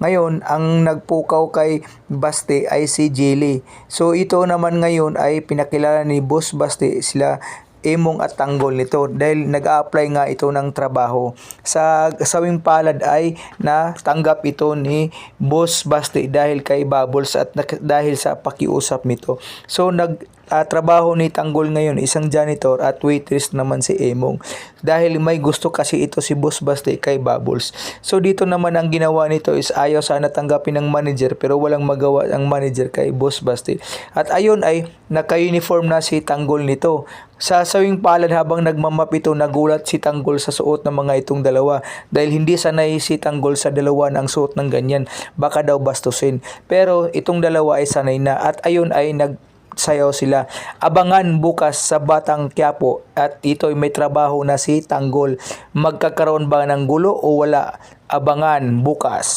Ngayon, ang nagpukaw kay Basti ay si Jelly. So ito naman ngayon ay pinakilala ni Boss Basti sila Emong at tanggol nito dahil nag-a-apply nga ito ng trabaho. Sa sawing palad ay natanggap ito ni Boss Basti dahil kay Bubbles at dahil sa pakiusap nito. So trabaho ni Tanggol ngayon isang janitor at waitress naman si Emong dahil may gusto kasi ito si Boss Basti kay Bubbles. So dito naman ang ginawa nito is ayaw sana tanggapin ng manager pero walang magawa ang manager kay Boss Basti. At ayon ay naka-uniform na si Tanggol nito. Sa sawing palad habang nagmamap ito, nagulat si Tanggol sa suot ng mga itong dalawa dahil hindi sanay si Tanggol sa dalawa ng suot ng ganyan, baka daw bastusin. Pero itong dalawa ay sanay na at ayon ay sayaw sila. Abangan bukas sa Batang Quiapo at ito ay may trabaho na si Tanggol. Magkakaroon ba ng gulo o wala? Abangan bukas.